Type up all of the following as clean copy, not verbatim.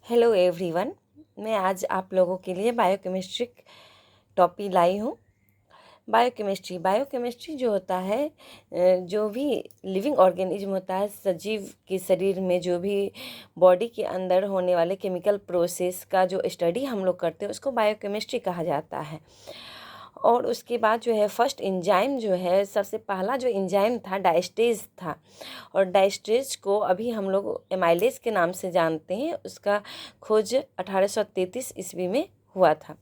Hello everyone, मैं आज आप लोगों के लिए बायोकेमिस्ट्री टॉपिक लाई हूँ। बायोकेमिस्ट्री जो होता है, जो भी लिविंग ऑर्गेनिज्म होता है, सजीव के शरीर में जो भी बॉडी के अंदर होने वाले केमिकल प्रोसेस का जो स्टडी हम लोग करते हैं उसको बायोकेमिस्ट्री कहा जाता है। और उसके बाद जो है फर्स्ट एंजाइम जो है, सबसे पहला जो एंजाइम था डायस्टेज था। और डायस्टेज को अभी हम लोग एमाइलेज के नाम से जानते हैं। उसका खोज 1833 ईस्वी में हुआ था।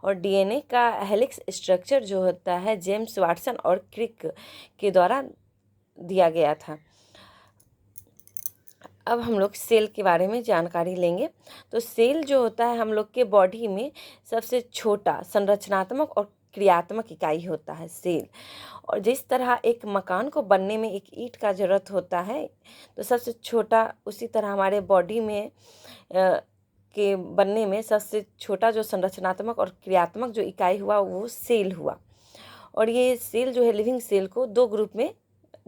और डीएनए का हेलिक्स स्ट्रक्चर जो होता है जेम्स वाटसन और क्रिक के द्वारा दिया गया था। अब हम लोग सेल के बारे में जानकारी लेंगे। तो सेल जो होता है हम लोग के बॉडी में सबसे छोटा संरचनात्मक और क्रियात्मक इकाई होता है सेल। और जिस तरह एक मकान को बनने में एक ईंट का ज़रूरत होता है, तो सबसे छोटा उसी तरह हमारे बॉडी में के बनने में सबसे छोटा जो संरचनात्मक और क्रियात्मक जो इकाई हुआ वो सेल हुआ। और ये सेल जो है लिविंग सेल को दो ग्रुप में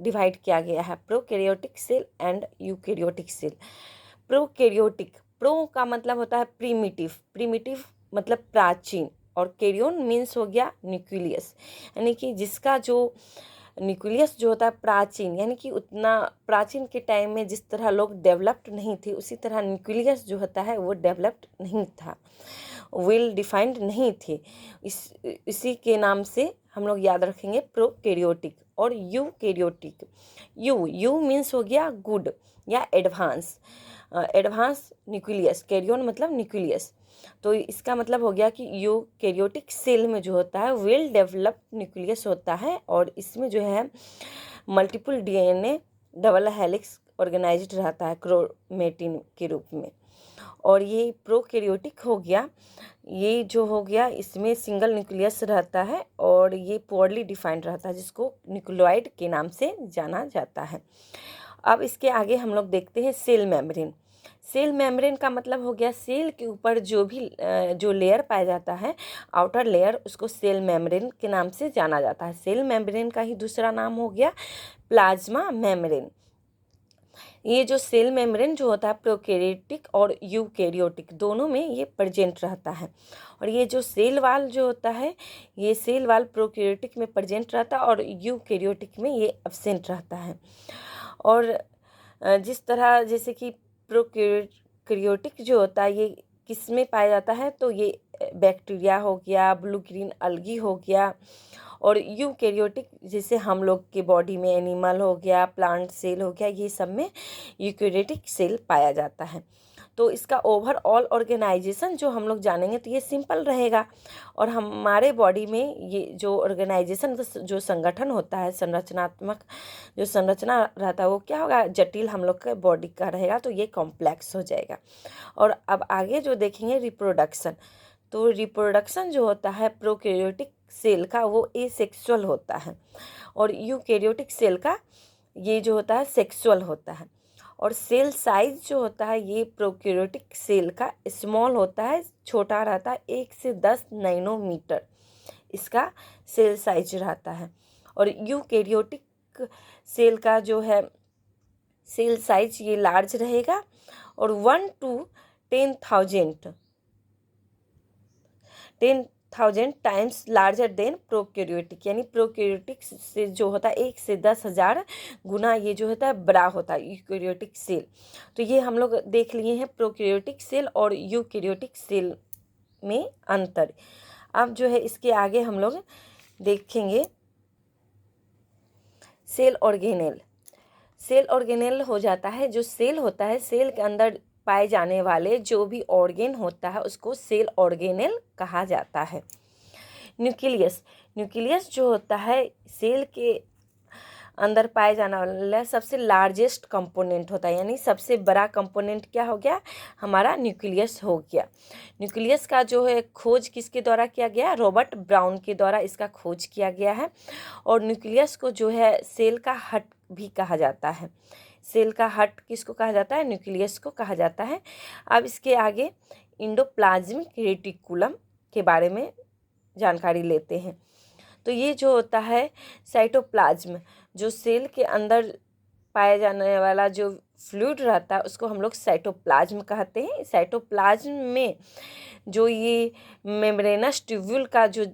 डिवाइड किया गया है, prokaryotic cell and eukaryotic cell. Prokaryotic, pro का मतलब होता है प्रीमिटिव मतलब प्राचीन, और कैरियोन मीन्स हो गया न्यूक्लियस, यानी कि जिसका जो न्यूक्लियस जो होता है प्राचीन, यानी कि उतना प्राचीन के टाइम में जिस तरह लोग डेवलप्ड नहीं थे उसी तरह न्यूक्लियस जो होता है वो डेवलप्ड नहीं था, वेल डिफाइंड नहीं थे। इसी के नाम से हम लोग याद रखेंगे प्रोकैरियोटिक। और यूकैरियोटिक, यू मीन्स हो गया गुड या एडवांस न्यूक्लियस, कैरियोन मतलब न्यूक्लियस। तो इसका मतलब हो गया कि यूकैरियोटिक सेल में जो होता है वेल डेवलप्ड न्यूक्लियस होता है, और इसमें जो है multiple DNA double helix organized रहता है क्रोमेटिन के रूप में। और ये प्रोकैरियोटिक हो गया, ये जो हो गया इसमें सिंगल न्यूक्लियस रहता है और ये पुअरली डिफाइंड रहता है, जिसको न्यूक्लियोइड के नाम से जाना जाता है। अब इसके आगे हम लोग देखते हैं सेल मेम्ब्रेन। सेल मेम्ब्रेन का मतलब हो गया सेल के ऊपर जो भी जो लेयर पाया जाता है, आउटर लेयर, उसको सेल मेम्ब्रेन के नाम से जाना जाता है। सेल मेम्ब्रेन का ही दूसरा नाम हो गया प्लाज्मा मेम्ब्रेन। ये जो सेल मेम्ब्रेन जो होता है प्रोकैरियोटिक और यूकैरियोटिक दोनों में ये प्रेजेंट रहता है। और ये जो सेल वाल जो होता है, ये सेल वाल प्रोकैरियोटिक में प्रेजेंट रहता है और यूकैरियोटिक में ये एब्सेंट रहता है। और जिस तरह जैसे कि प्रोकैरियोटिक जो होता है ये किस में पाया जाता है, तो ये बैक्टीरिया हो गया, ब्लू ग्रीन अलगी हो गया। और यूकैरियोटिक जैसे हम लोग के बॉडी में एनिमल हो गया, प्लांट सेल हो गया, ये सब में यूकैरियोटिक सेल पाया जाता है। तो इसका ओवरऑल ऑर्गेनाइजेशन जो हम लोग जानेंगे तो ये सिंपल रहेगा। और हमारे बॉडी में ये जो ऑर्गेनाइजेशन जो संगठन होता है, संरचनात्मक जो संरचना रहता है वो क्या होगा, जटिल हम लोग का बॉडी का रहेगा, तो ये कॉम्प्लेक्स हो जाएगा। और अब आगे जो देखेंगे रिप्रोडक्शन, तो रिप्रोडक्शन जो होता है प्रोकैरियोटिक सेल का वो एसेक्सुअल होता है, और यूकैरियोटिक सेल का ये जो होता है सेक्सुअल होता है। और सेल साइज जो होता है ये प्रोकैरियोटिक सेल का स्मॉल होता है, छोटा रहता है, 1 से 10 नैनोमीटर इसका सेल साइज रहता है। और यूकैरियोटिक सेल का जो है सेल साइज ये लार्ज रहेगा, और 1 to 10,000 times larger than prokaryotic, यानी प्रोकैरियोटिक से जो होता है 1 से 10,000 गुना ये जो होता है बड़ा होता है यूकैरियोटिक सेल। तो ये हम लोग देख लिए हैं प्रोकैरियोटिक सेल और यूकैरियोटिक सेल में अंतर। अब जो है इसके आगे हम लोग देखेंगे सेल ऑर्गेनेल। सेल ऑर्गेनेल हो जाता है, जो सेल होता है सेल के अंदर पाए जाने वाले जो भी ऑर्गेन होता है उसको सेल ऑर्गेनेल कहा जाता है। न्यूक्लियस जो होता है सेल के अंदर पाए जाने वाला सबसे लार्जेस्ट कंपोनेंट होता है, यानी सबसे बड़ा कंपोनेंट क्या हो गया, हमारा न्यूक्लियस हो गया। न्यूक्लियस का जो है खोज किसके द्वारा किया गया, रॉबर्ट ब्राउन के द्वारा इसका खोज किया गया है। और न्यूक्लियस को जो है सेल का हट भी कहा जाता है। सेल का हट किसको कहा जाता है, न्यूक्लियस को कहा जाता है। अब इसके आगे एंडोप्लाज्मिक रेटिकुलम के बारे में जानकारी लेते हैं। तो ये जो होता है साइटोप्लाज्म, जो सेल के अंदर पाया जाने वाला जो फ्लूइड रहता है उसको हम लोग साइटोप्लाज्म कहते हैं। साइटोप्लाज्म में जो ये मेम्ब्रेनस ट्यूब्यूल का जो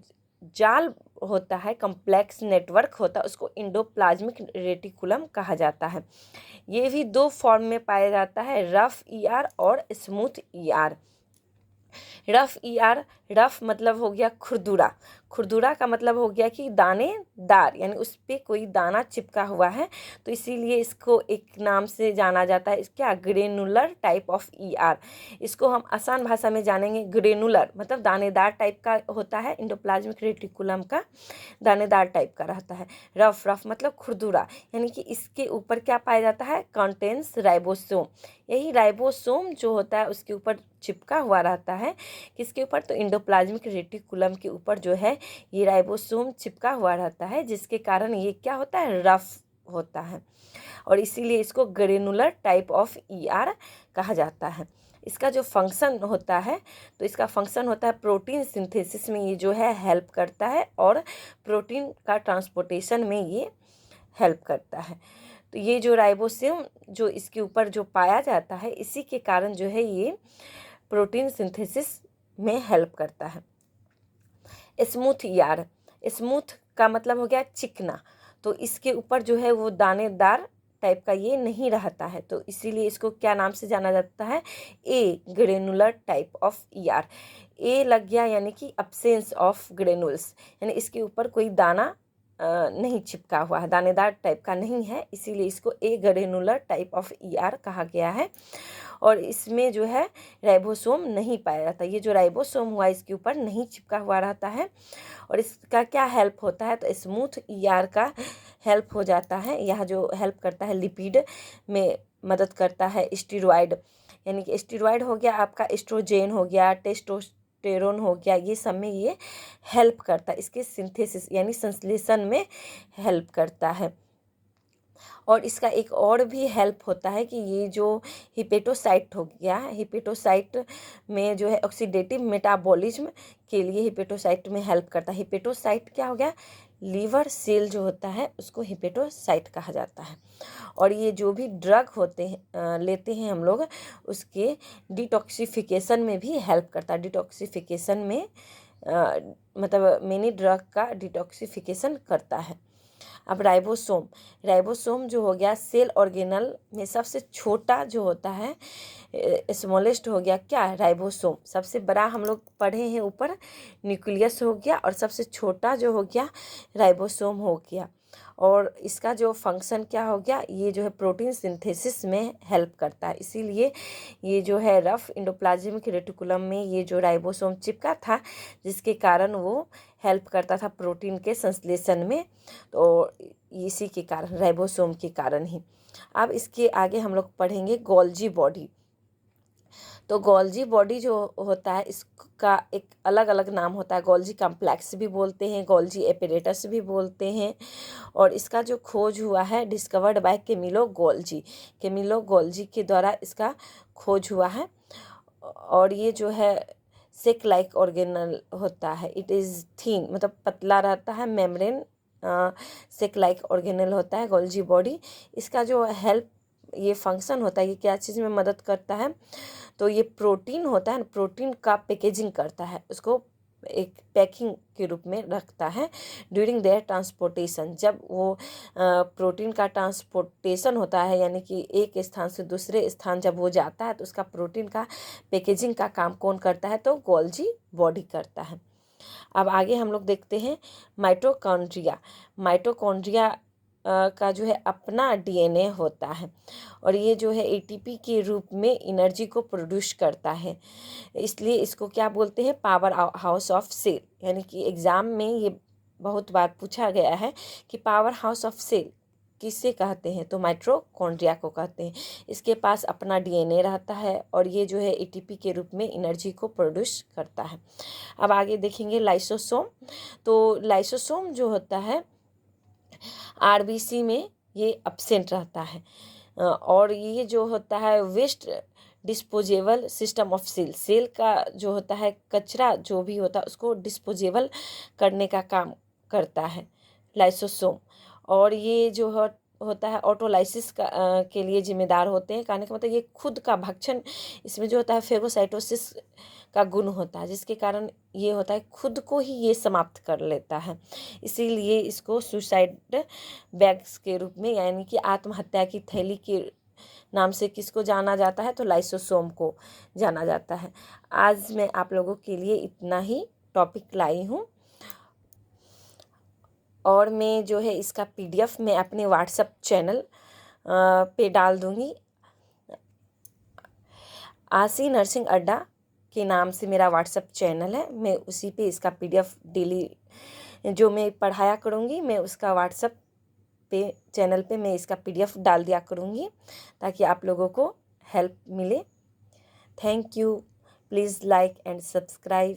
जाल होता है, कम्प्लेक्स नेटवर्क होता है, उसको इंडोप्लाज्मिक रेटिकुलम कहा जाता है। ये भी दो फॉर्म में पाया जाता है, रफ ईआर और smooth ER. Rough ER, rough मतलब हो गया खुरदुरा, खुरदुरा का मतलब हो गया कि दानेदार, यानी उस पर कोई दाना चिपका हुआ है, तो इसीलिए इसको एक नाम से जाना जाता है, क्या, ग्रेनुलर टाइप ऑफ ईआर। इसको हम आसान भाषा में जानेंगे, ग्रेनुलर मतलब दानेदार टाइप का होता है, इंडोप्लाज्मिक रेटिकुलम का दानेदार टाइप का रहता है। रफ, रफ मतलब खुरदुरा, यानी कि इसके ऊपर क्या पाया जाता है, कंटेंस राइबोसोम। यही राइबोसोम जो होता है उसके ऊपर चिपका हुआ रहता है, किसके ऊपर, तो इंडोप्लाज्मिक रेटिकुलम के ऊपर जो है ये राइबोसोम चिपका हुआ रहता है, जिसके कारण ये क्या होता है, रफ होता है, और इसीलिए इसको ग्रेनुलर टाइप ऑफ ईआर कहा जाता है। इसका जो फंक्शन होता है, तो इसका फंक्शन होता है प्रोटीन सिंथेसिस में ये जो है हेल्प करता है, और प्रोटीन का ट्रांसपोर्टेशन में ये हेल्प करता है। तो ये जो राइबोसोम जो इसके ऊपर जो पाया जाता है, इसी के कारण जो है ये प्रोटीन सिंथेसिस में हेल्प करता है। स्मूथ ईआर, स्मूथ का मतलब हो गया चिकना, तो इसके ऊपर जो है वो दानेदार टाइप का ये नहीं रहता है, तो इसीलिए इसको क्या नाम से जाना जाता है, ए ग्रेनुलर टाइप ऑफ ईआर। ए लग गया यानी कि अब्सेंस ऑफ ग्रेनुल्स, यानी इसके ऊपर कोई दाना नहीं चिपका हुआ है, दानेदार टाइप का नहीं है, इसीलिए इसको ए ग्रेनुलर टाइप ऑफ ईआर कहा गया है। और इसमें जो है राइबोसोम नहीं पाया जाता, ये जो राइबोसोम हुआ इसके ऊपर नहीं चिपका हुआ रहता है। और इसका क्या हेल्प होता है, तो स्मूथ ईआर का हेल्प हो जाता है, यह जो हेल्प करता है लिपिड में मदद करता है, स्टीरॉयड, यानी कि स्टीरॉयड हो गया आपका, एस्ट्रोजेन हो गया, टेस्टोस्टेरोन हो गया, ये सब में ये हेल्प करता है, इसके सिंथेसिस यानी संश्लेषण में हेल्प करता है। और इसका एक और भी हेल्प होता है कि ये जो हिपेटोसाइट हो गया, हिपेटोसाइट में जो है ऑक्सीडेटिव मेटाबॉलिज्म के लिए हिपेटोसाइट में हेल्प करता है। हिपेटोसाइट क्या हो गया, लीवर सेल जो होता है उसको हिपेटोसाइट कहा जाता है। और ये जो भी ड्रग होते हैं लेते हैं हम लोग, उसके डिटॉक्सिफिकेशन में भी हेल्प करता है। डिटॉक्सिफिकेशन में मतलब मेनी ड्रग का डिटॉक्सिफिकेशन करता है। अब राइबोसोम, राइबोसोम जो हो गया सेल ऑर्गेनल में सबसे छोटा जो होता है, स्मॉलेस्ट हो गया क्या, राइबोसोम। सबसे बड़ा हम लोग पढ़े हैं ऊपर न्यूक्लियस हो गया, और सबसे छोटा जो हो गया राइबोसोम हो गया। और इसका जो फंक्शन क्या हो गया, ये जो है प्रोटीन सिंथेसिस में हेल्प करता है, इसीलिए ये जो है रफ इंडोप्लाज्मिक रेटिकुलम में ये जो राइबोसोम चिपका था, जिसके कारण वो हेल्प करता था प्रोटीन के संश्लेषण में, तो इसी के कारण, राइबोसोम के कारण ही। अब इसके आगे हम लोग पढ़ेंगे गोल्जी बॉडी। तो गोल्जी बॉडी जो होता है इसका एक अलग अलग नाम होता है, गोल्जी कॉम्प्लेक्स भी बोलते हैं, गोल्जी एपरेटस भी बोलते हैं। और इसका जो खोज हुआ है, discovered by Camillo Golgi, Camillo Golgi के द्वारा इसका खोज हुआ है। और ये जो है सेक लाइक ऑर्गेनल होता है, इट इज़ थीन मतलब पतला रहता है, मेम्ब्रेन सेक लाइक ऑर्गेनल होता है गोल्जी बॉडी। इसका जो हेल्प, ये फंक्शन होता है, ये क्या चीज़ में मदद करता है, तो ये प्रोटीन होता है, प्रोटीन का पैकेजिंग करता है, उसको एक पैकिंग के रूप में रखता है ड्यूरिंग देयर ट्रांसपोर्टेशन। जब वो प्रोटीन का ट्रांसपोर्टेशन होता है, यानी कि एक स्थान से दूसरे स्थान जब वो जाता है, तो उसका प्रोटीन का पैकेजिंग का काम कौन करता है, तो गोल्जी बॉडी करता है। अब आगे हम लोग देखते हैं माइटोकॉन्ड्रिया। माइटोकॉन्ड्रिया का जो है अपना डीएनए होता है, और ये जो है एटीपी के रूप में एनर्जी को प्रोड्यूस करता है, इसलिए इसको क्या बोलते हैं, पावर हाउस ऑफ सेल। यानी कि एग्ज़ाम में ये बहुत बार पूछा गया है कि पावर हाउस ऑफ सेल किसे कहते हैं, तो माइटोकॉन्ड्रिया को कहते हैं। इसके पास अपना डीएनए रहता है, और ये जो है एटीपी के रूप में एनर्जी को प्रोड्यूस करता है। अब आगे देखेंगे लाइसोसोम। तो लाइसोसोम जो होता है आरबीसी में ये अब्सेंट रहता है, और ये जो होता है waste disposable system of cell, cell का जो होता है कचरा जो भी होता है उसको डिस्पोजेबल करने का काम करता है लाइसोसोम। और ये जो है होता है ऑटोलाइसिस के लिए जिम्मेदार होते हैं। कहने का मतलब ये खुद का भक्षण, इसमें जो होता है फेगोसाइटोसिस का गुण होता है, जिसके कारण ये होता है खुद को ही ये समाप्त कर लेता है। इसीलिए इसको सुसाइड बैग्स के रूप में, यानी कि आत्महत्या की थैली के नाम से किसको जाना जाता है, तो लाइसोसोम को जाना जाता है। आज मैं आप लोगों के लिए इतना ही टॉपिक लाई हूँ, और मैं जो है इसका PDF मैं अपने व्हाट्सएप चैनल पे डाल दूँगी। आशी नर्सिंग अड्डा के नाम से मेरा व्हाट्सएप चैनल है। मैं उसी पे इसका PDF डेली जो मैं पढ़ाया करूँगी, मैं उसका व्हाट्सएप पे चैनल पे मैं इसका PDF डाल दिया करूँगी, ताकि आप लोगों को हेल्प मिले। Thank you. Please like and subscribe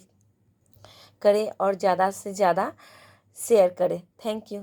करें और ज़्यादा से ज़्यादा शेयर करें। Thank you.